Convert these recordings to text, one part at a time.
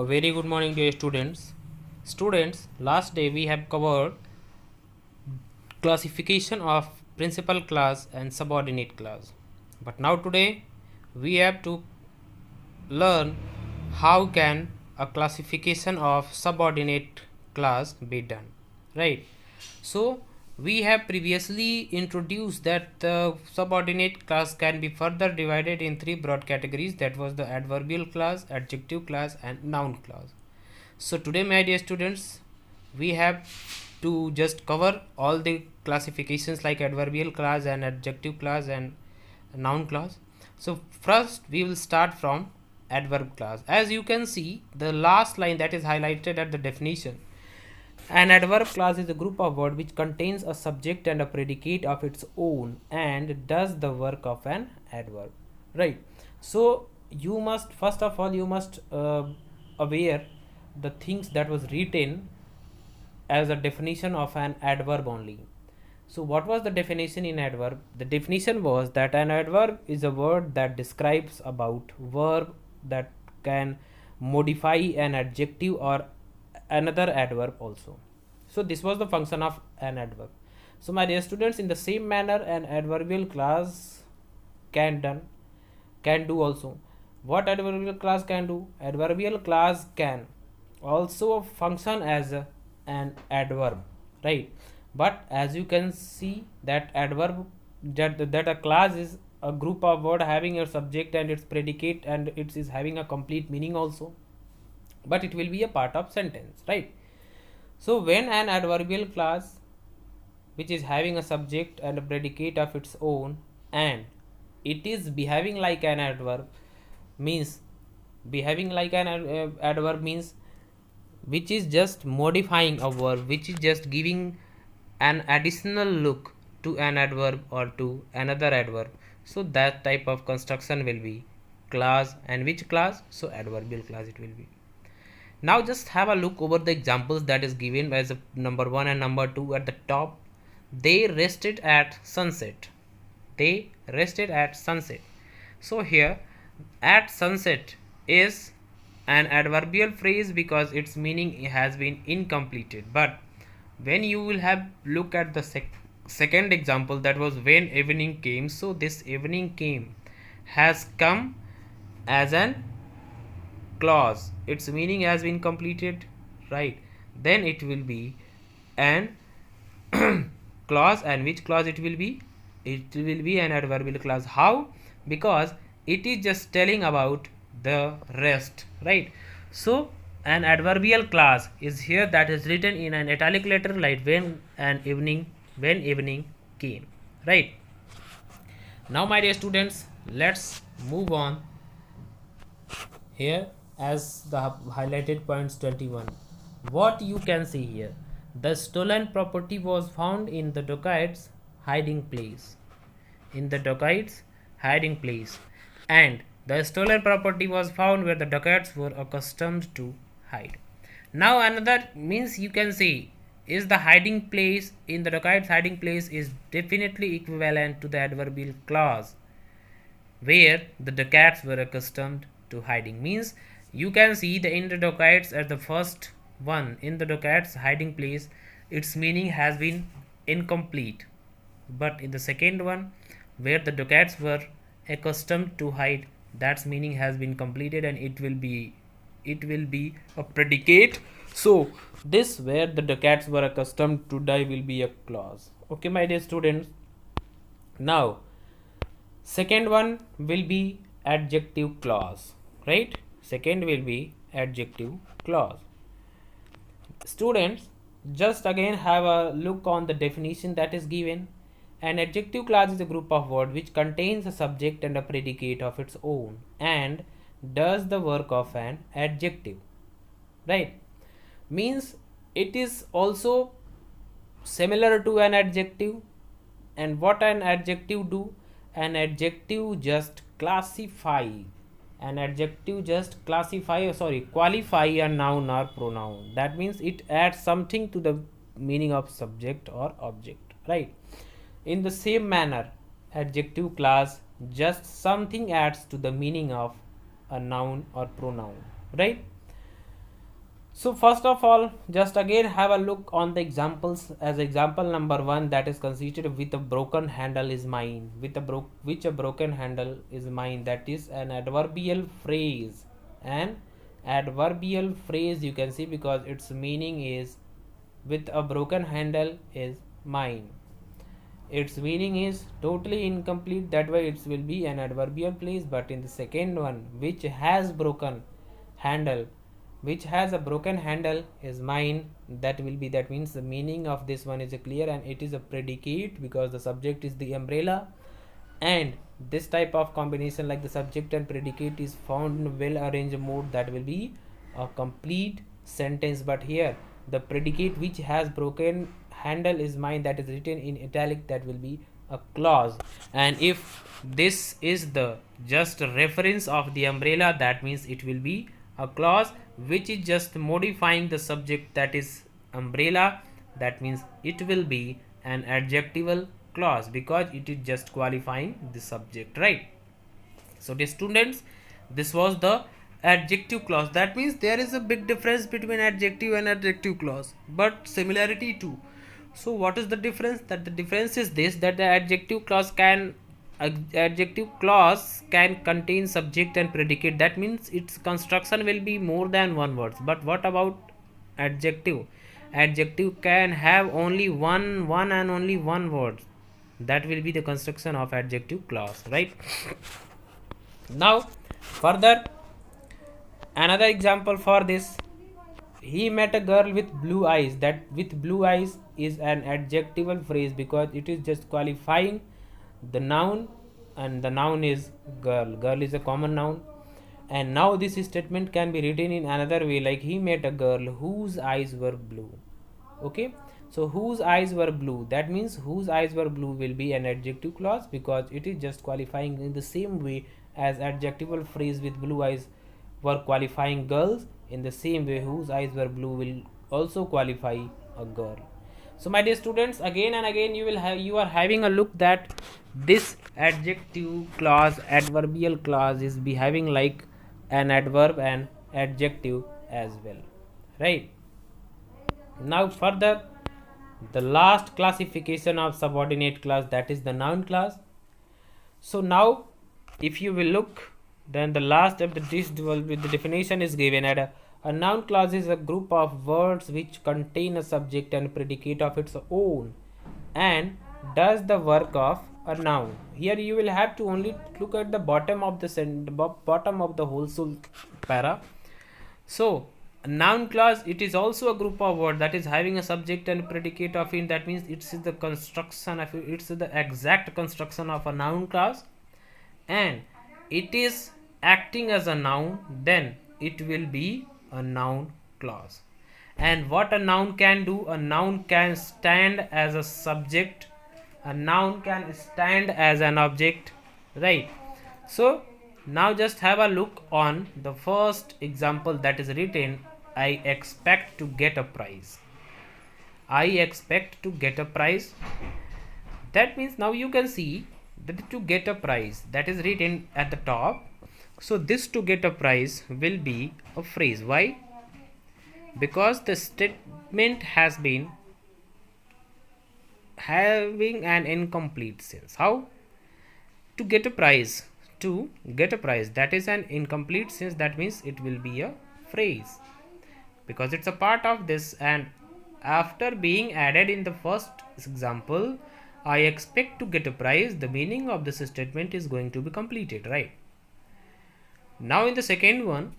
Very good morning, dear students. Students, last day we have covered classification of principal class and subordinate class. But now today we have to learn how can a classification of subordinate class be done, right? So we have previously introduced that the subordinate class can be further divided in three broad categories, that was the adverbial class, adjective class and noun class. So today, my dear students, we have to just cover all the classifications like adverbial class and adjective class and noun class. So first we will start from adverb class. As you can see, the last line that is highlighted at the definition. An adverb class is a group of words which contains a subject and a predicate of its own and does the work of an adverb, right? So you must, first of all, you must aware the things that was written as a definition of an adverb only. So what was the definition in adverb? The definition was that an adverb is a word that describes about verb that can modify an adjective or another adverb also. So this was the function of an adverb. So my dear students, in the same manner an adverbial class can do also. What adverbial class can do? Adverbial class can also function as an adverb, right? But as you can see that adverb, that a class is a group of word having a subject and its predicate and it is having a complete meaning also, but it will be a part of sentence, right? So when an adverbial class which is having a subject and a predicate of its own and it is behaving like an adverb, means behaving like an adverb means which is just modifying a verb, which is just giving an additional look to an adverb or to another adverb. So that type of construction will be class. And which class? So adverbial class it will be. Now just have a look over the examples that is given as a number 1 and number 2 at the top. They rested at sunset. They rested at sunset. So here at sunset is an adverbial phrase because its meaning has been incompleted. But when you will have look at the second example, that was when evening came. So this evening came has come as an clause, its meaning has been completed, right? Then it will be an clause. And which clause it will be? It will be an adverbial clause. How? Because it is just telling about the rest, right? So an adverbial clause is here that is written in an italic letter like when evening came, right? Now my dear students, let's move on here as the highlighted points 21. What you can see here, the stolen property was found in the dacoit's hiding place, in the dacoit's hiding place, and the stolen property was found where the dacoits were accustomed to hide. Now another means you can see is the hiding place, in the dacoit's hiding place is definitely equivalent to the adverbial clause where the dacoits were accustomed to hiding. Means you can see the in the dacoits as the first one, in the dacoits hiding place, its meaning has been incomplete, but in the second one where the dacoits were accustomed to hide, that's meaning has been completed and it will be a predicate. So this where the dacoits were accustomed to die will be a clause. Okay my dear students, now second one will be adjective clause, right? Second will be adjective clause. Students, just again have a look on the definition that is given. An adjective clause is a group of words which contains a subject and a predicate of its own and does the work of an adjective, right? Means it is also similar to an adjective. And what an adjective do? An adjective just qualify a noun or pronoun. That means it adds something to the meaning of subject or object, right? In the same manner, adjective clause just something adds to the meaning of a noun or pronoun, right? So first of all, just again have a look on the examples. As example number 1, that is considered with a broken handle is mine. With a which a broken handle is mine. That is an adverbial phrase. An adverbial phrase, you can see, because its meaning is with a broken handle is mine. Its meaning is totally incomplete, that way it will be an adverbial phrase. But in the second one, which has broken handle, which has a broken handle is mine, that will be, that means the meaning of this one is clear, and it is a predicate because the subject is the umbrella. And this type of combination like the subject and predicate is found in well arranged mode, that will be a complete sentence. But here the predicate which has broken handle is mine, that is written in italic, that will be a clause. And if this is the just reference of the umbrella, that means it will be a clause which is just modifying the subject, that is umbrella, that means it will be an adjectival clause because it is just qualifying the subject, right? So dear students, this was the adjective clause. That means there is a big difference between adjective and adjective clause, but similarity too. So what is the difference? That the difference is this, that the adjective clause can contain subject and predicate. That means its construction will be more than one word. But what about adjective? Adjective can have only one and only one word. That will be the construction of adjective clause, right? Now further, another example for this, he met a girl with blue eyes. That with blue eyes is an adjectival phrase because it is just qualifying the noun, and the noun is girl. Girl is a common noun. And now this statement can be written in another way, like he met a girl whose eyes were blue. Okay, so whose eyes were blue, that means whose eyes were blue will be an adjective clause because it is just qualifying in the same way as adjectival phrase with blue eyes were qualifying girls. In the same way, whose eyes were blue will also qualify a girl. So my dear students, again and again you are having a look that this adjective clause, adverbial clause is behaving like an adverb and adjective as well, right? Now further, the last classification of subordinate clause, that is the noun clause. So now if you will look, then the last of the definition is given at a noun clause is a group of words which contain a subject and predicate of its own and does the work of a noun. Here you will have to only look at the bottom of the whole para. So a noun clause, it is also a group of words that is having a subject and predicate of it. That means it's the construction of it's the exact construction of a noun clause, and it is acting as a noun, then it will be a noun clause. And what a noun can do, a noun can stand as a subject, a noun can stand as an object, right? So now just have a look on the first example that is written, I expect to get a prize. I expect to get a prize. That means now you can see that to get a prize, that is written at the top. So this to get a prize will be a phrase. Why? Because the statement has been having an incomplete sense. How? To get a prize. To get a prize, that is an incomplete sense. That means it will be a phrase because it's a part of this, and after being added in the first example, I expect to get a prize, the meaning of this statement is going to be completed, right? Now in the second one,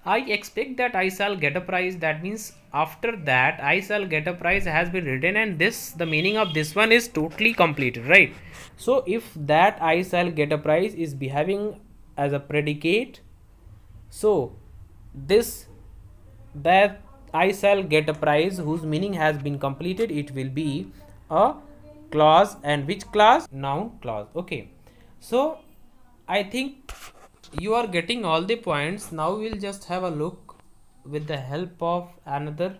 I expect that I shall get a prize. That means after that I shall get a prize has been written, and this, the meaning of this one is totally completed, right? So if that I shall get a prize is behaving as a predicate, so this, that I shall get a prize whose meaning has been completed, it will be a clause. And which clause? Noun clause. Okay, so I think you are getting all the points. Now we'll just have a look with the help of another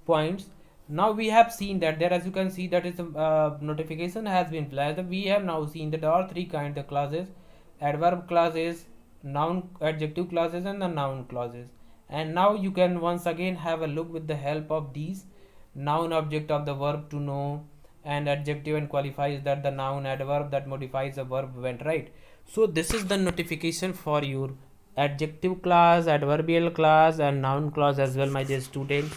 points. Now we have seen that there, as you can see, that is the notification has been flashed. We have now seen that there are three kinds of clauses: adverb clauses, noun adjective clauses, and the noun clauses. And now you can once again have a look with the help of these noun, object of the verb to know, and adjective and qualifies that the noun, adverb that modifies a verb when, right? So this is the notification for your adjective class, adverbial class, and noun class as well, my dear students.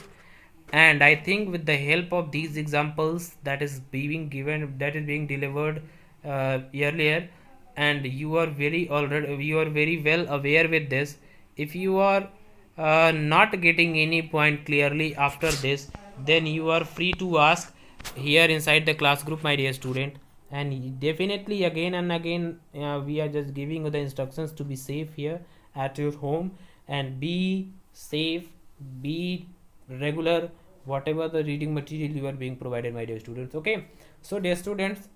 And I think with the help of these examples that is being given, that is being delivered earlier, and you are very well aware with this. If you are not getting any point clearly after this, then you are free to ask here inside the class group, my dear student. And definitely again and again we are just giving you the instructions to be safe here at your home, and be safe, be regular, whatever the reading material you are being provided, my dear students. Okay, so dear students,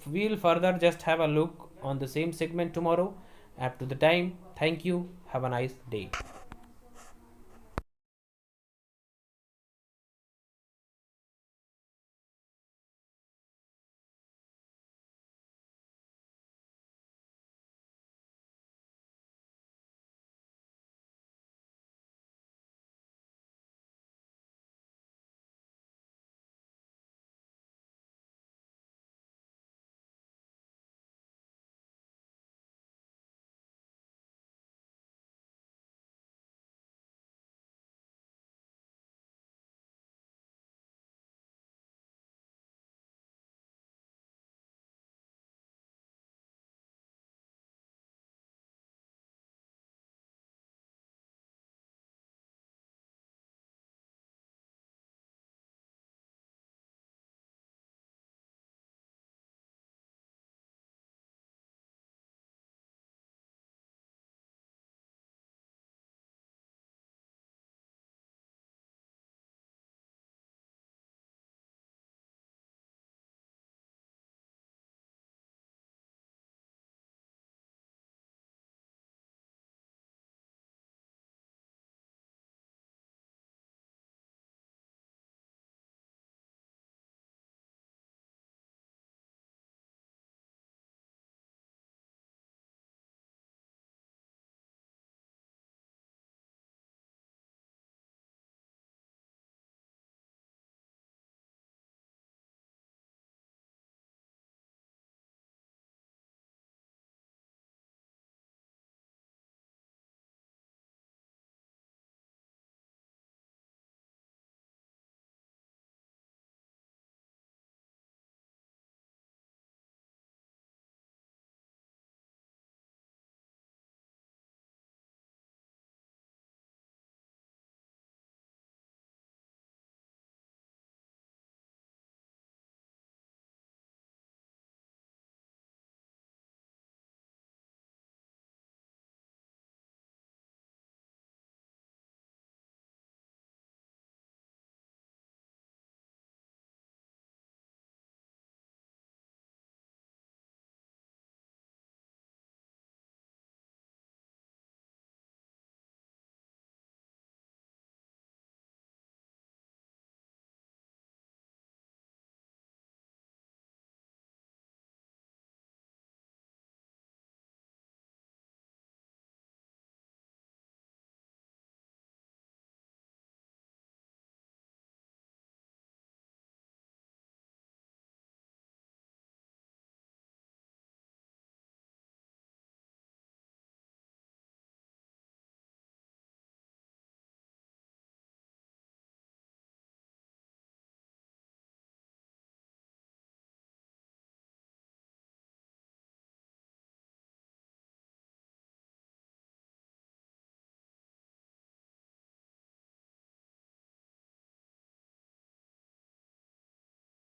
we'll further just have a look on the same segment tomorrow. Up to the time, thank you, have a nice day.